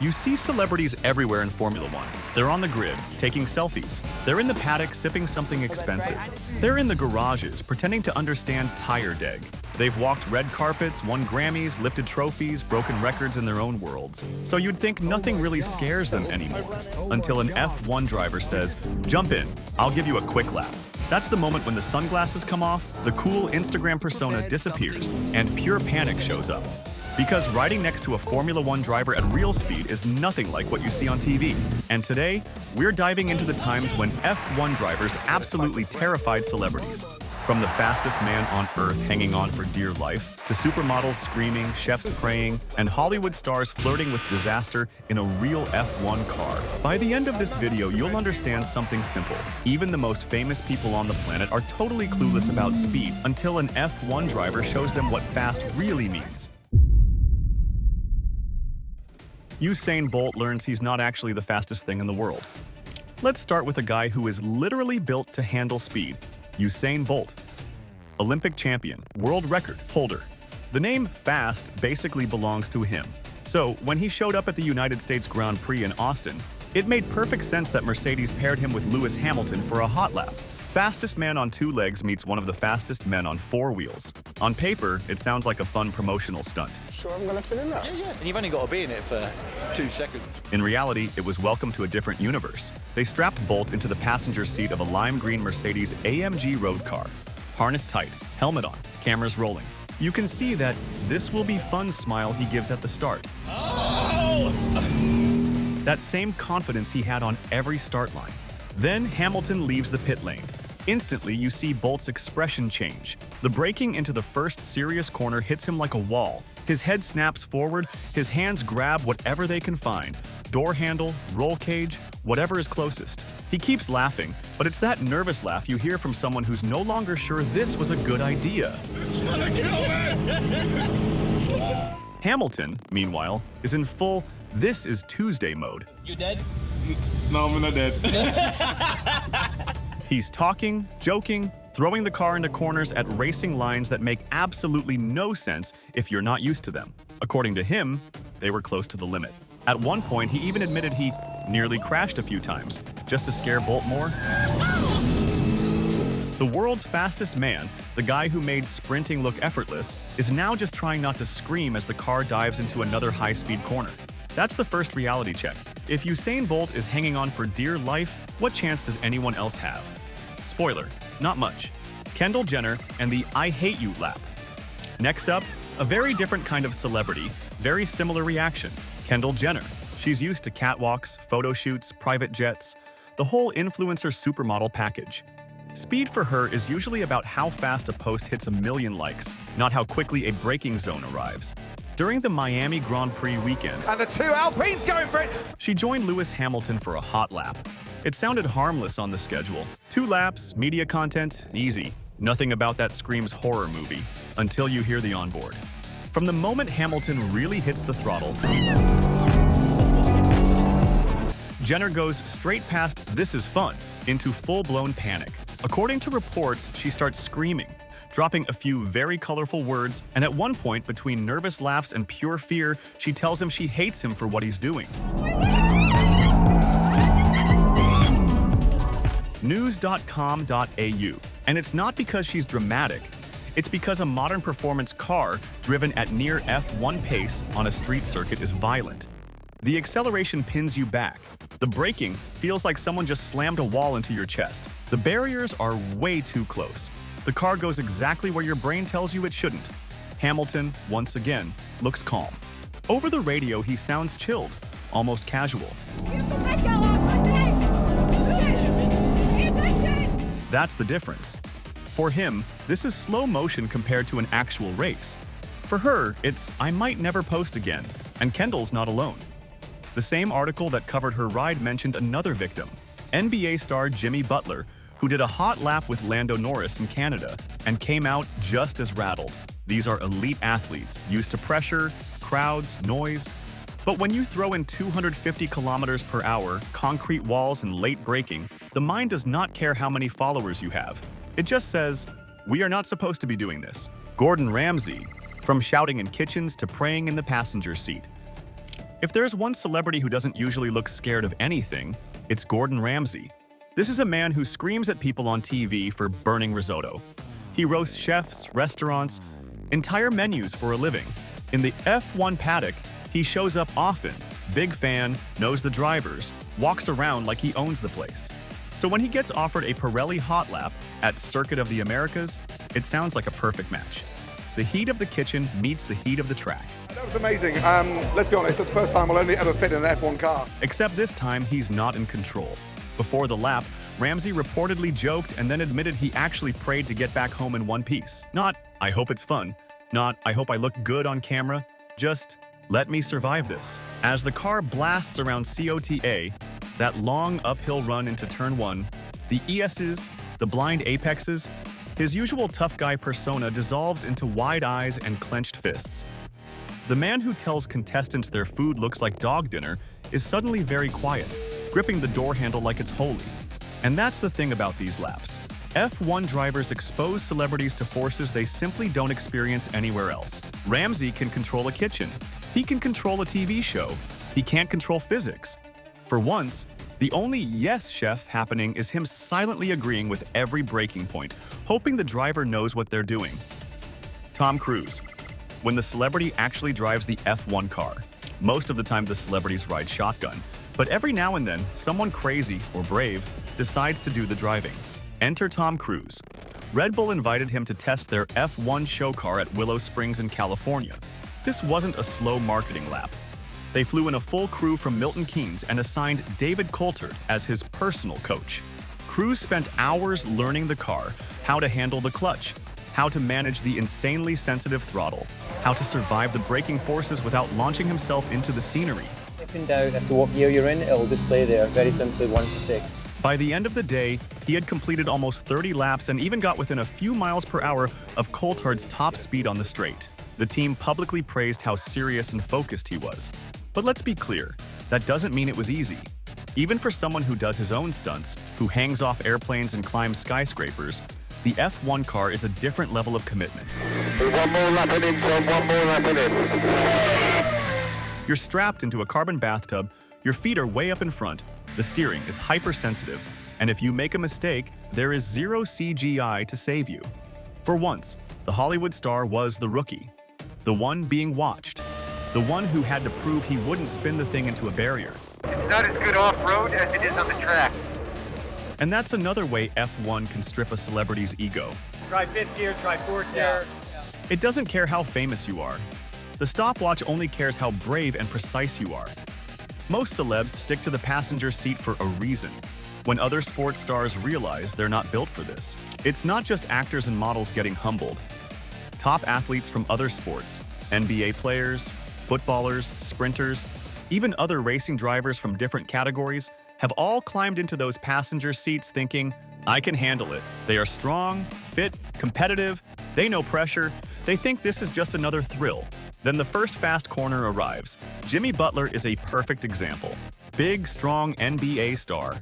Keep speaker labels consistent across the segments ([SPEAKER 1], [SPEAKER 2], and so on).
[SPEAKER 1] You see celebrities everywhere in Formula One. They're on the grid, taking selfies. They're in the paddock sipping something expensive. They're in the garages, pretending to understand tire deg. They've walked red carpets, won Grammys, lifted trophies, broken records in their own worlds. So you'd think nothing really scares them anymore. Until an F1 driver says, "Jump in, I'll give you a quick lap." That's the moment when the sunglasses come off, the cool Instagram persona disappears, and pure panic shows up. Because riding next to a Formula One driver at real speed is nothing like what you see on TV. And today, we're diving into the times when F1 drivers absolutely terrified celebrities. From the fastest man on Earth hanging on for dear life, to supermodels screaming, chefs praying, and Hollywood stars flirting with disaster in a real F1 car. By the end of this video, you'll understand something simple. Even the most famous people on the planet are totally clueless about speed until an F1 driver shows them what fast really means. Usain Bolt learns he's not actually the fastest thing in the world. Let's start with a guy who is literally built to handle speed. Usain Bolt. Olympic champion, world record holder. The name fast basically belongs to him. So when he showed up at the United States Grand Prix in Austin, it made perfect sense that Mercedes paired him with Lewis Hamilton for a hot lap. Fastest man on two legs meets one of the fastest men on four wheels. On paper, it sounds like a fun promotional stunt.
[SPEAKER 2] Sure I'm gonna fit in that?
[SPEAKER 3] Yeah. And you've only got to be in it for 2 seconds.
[SPEAKER 1] In reality, it was welcome to a different universe. They strapped Bolt into the passenger seat of a lime green Mercedes AMG road car. Harness tight, helmet on, cameras rolling. You can see that "this will be fun" smile he gives at the start.
[SPEAKER 3] Oh!
[SPEAKER 1] That same confidence he had on every start line. Then Hamilton leaves the pit lane. Instantly, you see Bolt's expression change. The braking into the first serious corner hits him like a wall. His head snaps forward, his hands grab whatever they can find. Door handle, roll cage, whatever is closest. He keeps laughing, but it's that nervous laugh you hear from someone who's no longer sure this was a good idea. Hamilton, meanwhile, is in full "this is Tuesday" mode.
[SPEAKER 3] You dead?
[SPEAKER 2] No, I'm not dead.
[SPEAKER 1] He's talking, joking, throwing the car into corners at racing lines that make absolutely no sense if you're not used to them. According to him, they were close to the limit. At one point, he even admitted he nearly crashed a few times, just to scare Bolt more. The world's fastest man, the guy who made sprinting look effortless, is now just trying not to scream as the car dives into another high-speed corner. That's the first reality check. If Usain Bolt is hanging on for dear life, what chance does anyone else have? Spoiler, not much. Kendall Jenner and the "I hate you" lap. Next up, a very different kind of celebrity, very similar reaction. Kendall Jenner. She's used to catwalks, photo shoots, private jets, the whole influencer supermodel package. Speed for her is usually about how fast a post hits 1 million likes, not how quickly a braking zone arrives. During the Miami Grand Prix weekend,
[SPEAKER 4] And the two Alpines going for it.
[SPEAKER 1] she joined Lewis Hamilton for a hot lap. It sounded harmless on the schedule. 2 laps, media content, easy. Nothing about that screams horror movie, until you hear the onboard. From the moment Hamilton really hits the throttle, Jenner goes straight past "this is fun" into full-blown panic. According to reports, she starts screaming, dropping a few very colorful words, and at one point, between nervous laughs and pure fear, she tells him she hates him for what he's doing. News.com.au. And it's not because she's dramatic. It's because a modern performance car driven at near F1 pace on a street circuit is violent. The acceleration pins you back. The braking feels like someone just slammed a wall into your chest. The barriers are way too close. The car goes exactly where your brain tells you it shouldn't. Hamilton, once again, looks calm. Over the radio, he sounds chilled, almost casual. That's the difference. For him, this is slow motion compared to an actual race. For her, it's "I might never post again," and Kendall's not alone. The same article that covered her ride mentioned another victim, NBA star Jimmy Butler, who did a hot lap with Lando Norris in Canada and came out just as rattled. These are elite athletes, used to pressure, crowds, noise. But when you throw in 250 kilometers per hour, concrete walls, and late braking, the mind does not care how many followers you have. It just says, "We are not supposed to be doing this." Gordon Ramsay, from shouting in kitchens to praying in the passenger seat. If there's one celebrity who doesn't usually look scared of anything, it's Gordon Ramsay. This is a man who screams at people on TV for burning risotto. He roasts chefs, restaurants, entire menus for a living. In the F1 paddock, he shows up often, big fan, knows the drivers, walks around like he owns the place. So when he gets offered a Pirelli hot lap at Circuit of the Americas, it sounds like a perfect match. The heat of the kitchen meets the heat of the track.
[SPEAKER 5] That was amazing. Let's be honest, that's the first time we'll only ever fit in an F1 car.
[SPEAKER 1] Except this time, he's not in control. Before the lap, Ramsay reportedly joked and then admitted he actually prayed to get back home in one piece. Not, I hope it's fun. Not, I hope I look good on camera. Just, let me survive this. As the car blasts around COTA, that long uphill run into turn 1, the ESs, the blind apexes, his usual tough guy persona dissolves into wide eyes and clenched fists. The man who tells contestants their food looks like dog dinner is suddenly very quiet, gripping the door handle like it's holy. And that's the thing about these laps. F1 drivers expose celebrities to forces they simply don't experience anywhere else. Ramsay can control a kitchen. He can control a TV show. He can't control physics. For once, the only yes chef happening is him silently agreeing with every breaking point, hoping the driver knows what they're doing. Tom Cruise. When the celebrity actually drives the F1 car. Most of the time the celebrities ride shotgun, but every now and then someone crazy or brave decides to do the driving. Enter Tom Cruise. Red Bull invited him to test their F1 show car at Willow Springs in California. This wasn't a slow marketing lap. They flew in a full crew from Milton Keynes and assigned David Coulthard as his personal coach. Cruise spent hours learning the car, how to handle the clutch, how to manage the insanely sensitive throttle, how to survive the braking forces without launching himself into the scenery.
[SPEAKER 6] If in doubt as to what gear you're in, it'll display there, very simply 1 to 6.
[SPEAKER 1] By the end of the day, he had completed almost 30 laps and even got within a few miles per hour of Coulthard's top speed on the straight. The team publicly praised how serious and focused he was. But let's be clear, that doesn't mean it was easy. Even for someone who does his own stunts, who hangs off airplanes and climbs skyscrapers, the F1 car is a different level of commitment.
[SPEAKER 7] One more lap and in, son, one more lap and in.
[SPEAKER 1] You're strapped into a carbon bathtub, your feet are way up in front, the steering is hypersensitive, and if you make a mistake, there is zero CGI to save you. For once, the Hollywood star was the rookie, the one being watched, the one who had to prove he wouldn't spin the thing into a barrier.
[SPEAKER 8] It's not as good off-road as it is on the track.
[SPEAKER 1] And that's another way F1 can strip a celebrity's ego.
[SPEAKER 4] Try 5th gear, try 4th gear.
[SPEAKER 1] It doesn't care how famous you are. The stopwatch only cares how brave and precise you are. Most celebs stick to the passenger seat for a reason. When other sports stars realize they're not built for this. It's not just actors and models getting humbled. Top athletes from other sports, NBA players, footballers, sprinters, even other racing drivers from different categories, have all climbed into those passenger seats thinking, I can handle it. They are strong, fit, competitive, they know pressure, they think this is just another thrill. Then the first fast corner arrives. Jimmy Butler is a perfect example. Big, strong NBA star.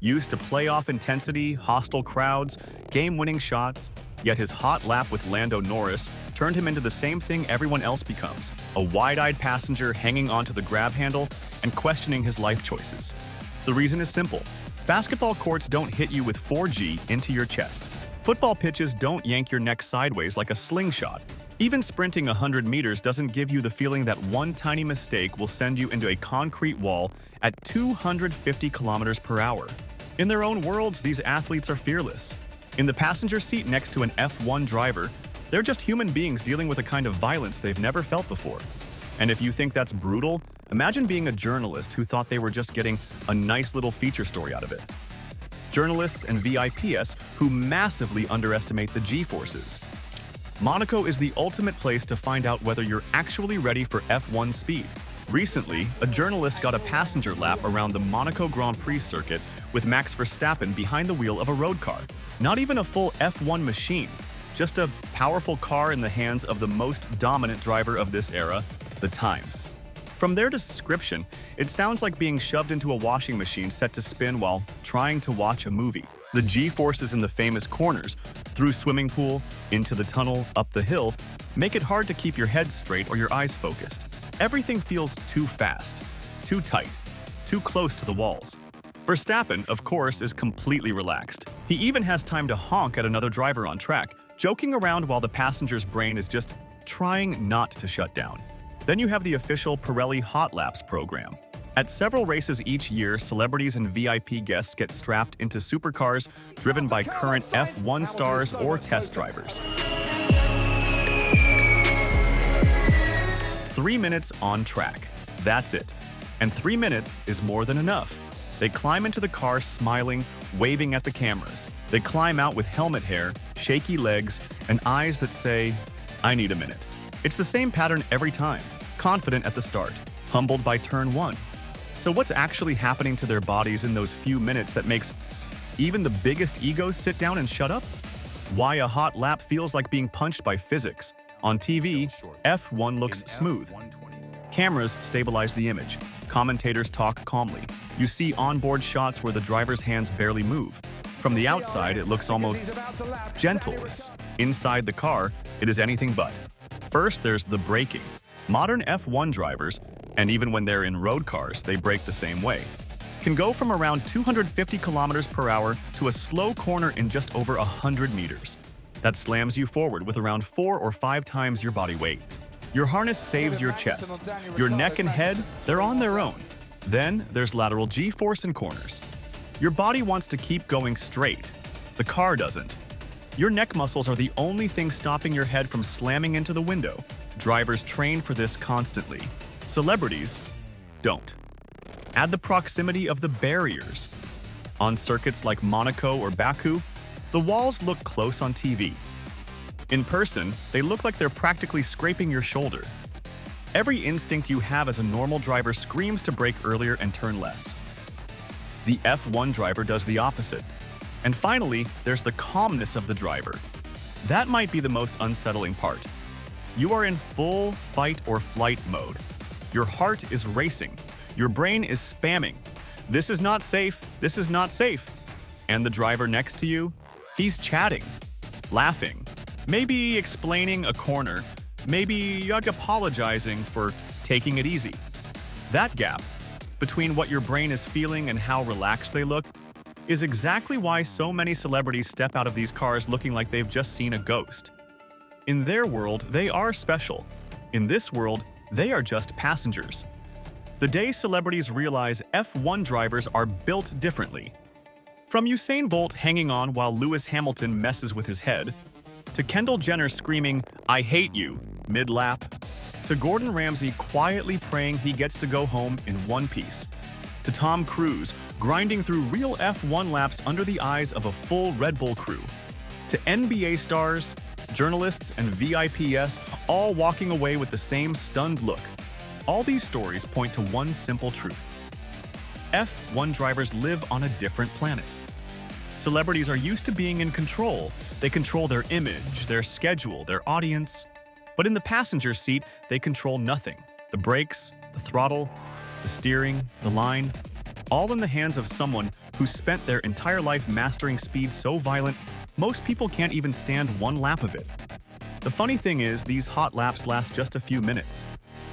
[SPEAKER 1] Used to playoff intensity, hostile crowds, game-winning shots, yet his hot lap with Lando Norris turned him into the same thing everyone else becomes, a wide-eyed passenger hanging onto the grab handle and questioning his life choices. The reason is simple. Basketball courts don't hit you with 4G into your chest. Football pitches don't yank your neck sideways like a slingshot. Even sprinting 100 meters doesn't give you the feeling that one tiny mistake will send you into a concrete wall at 250 kilometers per hour. In their own worlds, these athletes are fearless. In the passenger seat next to an F1 driver, they're just human beings dealing with a kind of violence they've never felt before. And if you think that's brutal, imagine being a journalist who thought they were just getting a nice little feature story out of it. Journalists and VIPs who massively underestimate the G-forces. Monaco is the ultimate place to find out whether you're actually ready for F1 speed. Recently, a journalist got a passenger lap around the Monaco Grand Prix circuit with Max Verstappen behind the wheel of a road car. Not even a full F1 machine, just a powerful car in the hands of the most dominant driver of this era, the Times. From their description, it sounds like being shoved into a washing machine set to spin while trying to watch a movie. The G-forces in the famous corners, through swimming pool, into the tunnel, up the hill, make it hard to keep your head straight or your eyes focused. Everything feels too fast, too tight, too close to the walls. Verstappen, of course, is completely relaxed. He even has time to honk at another driver on track, joking around while the passenger's brain is just trying not to shut down. Then you have the official Pirelli Hot Laps program. At several races each year, celebrities and VIP guests get strapped into supercars driven by current F1 stars or test drivers. 3 minutes on track. That's it. And 3 minutes is more than enough. They climb into the car smiling, waving at the cameras. They climb out with helmet hair, shaky legs, and eyes that say, "I need a minute." It's the same pattern every time. Confident at the start, humbled by turn 1. So what's actually happening to their bodies in those few minutes that makes even the biggest egos sit down and shut up? Why a hot lap feels like being punched by physics. On TV, F1 looks smooth. Cameras stabilize the image. Commentators talk calmly. You see onboard shots where the driver's hands barely move. From the outside, it looks almost gentle. Inside the car, it is anything but. First, there's the braking. Modern F1 drivers, and even when they're in road cars, they brake the same way, can go from around 250 kilometers per hour to a slow corner in just over 100 meters. That slams you forward with around 4 or 5 times your body weight. Your harness saves your chest. Your neck and head, they're on their own. Then there's lateral G-force in corners. Your body wants to keep going straight. The car doesn't. Your neck muscles are the only thing stopping your head from slamming into the window. Drivers train for this constantly. Celebrities don't. Add the proximity of the barriers. On circuits like Monaco or Baku, the walls look close on TV. In person, they look like they're practically scraping your shoulder. Every instinct you have as a normal driver screams to brake earlier and turn less. The F1 driver does the opposite. And finally, there's the calmness of the driver. That might be the most unsettling part. You are in full fight or flight mode. Your heart is racing. Your brain is spamming. This is not safe. This is not safe. And the driver next to you, he's chatting, laughing, maybe explaining a corner, maybe apologizing for taking it easy. That gap between what your brain is feeling and how relaxed they look is exactly why so many celebrities step out of these cars looking like they've just seen a ghost. In their world, they are special. In this world, they are just passengers. The day celebrities realize F1 drivers are built differently. From Usain Bolt hanging on while Lewis Hamilton messes with his head, to Kendall Jenner screaming, "I hate you," mid-lap, to Gordon Ramsay quietly praying he gets to go home in one piece, to Tom Cruise grinding through real F1 laps under the eyes of a full Red Bull crew, to NBA stars, journalists, and VIPs all walking away with the same stunned look. All these stories point to one simple truth. F1 drivers live on a different planet. Celebrities are used to being in control. They control their image, their schedule, their audience. But in the passenger seat, they control nothing. The brakes, the throttle, the steering, the line, all in the hands of someone who spent their entire life mastering speed so violent, most people can't even stand one lap of it. The funny thing is, these hot laps last just a few minutes.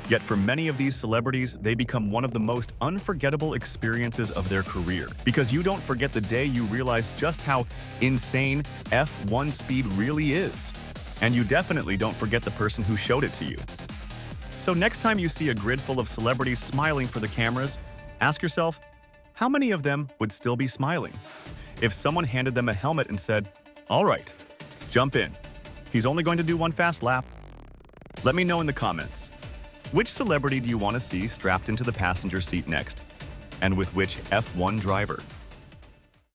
[SPEAKER 1] Yet for many of these celebrities, they become one of the most unforgettable experiences of their career. Because you don't forget the day you realize just how insane F1 speed really is. And you definitely don't forget the person who showed it to you. So next time you see a grid full of celebrities smiling for the cameras, ask yourself, how many of them would still be smiling? If someone handed them a helmet and said, "All right, jump in. He's only going to do one fast lap." Let me know in the comments. Which celebrity do you want to see strapped into the passenger seat next? And with which F1 driver?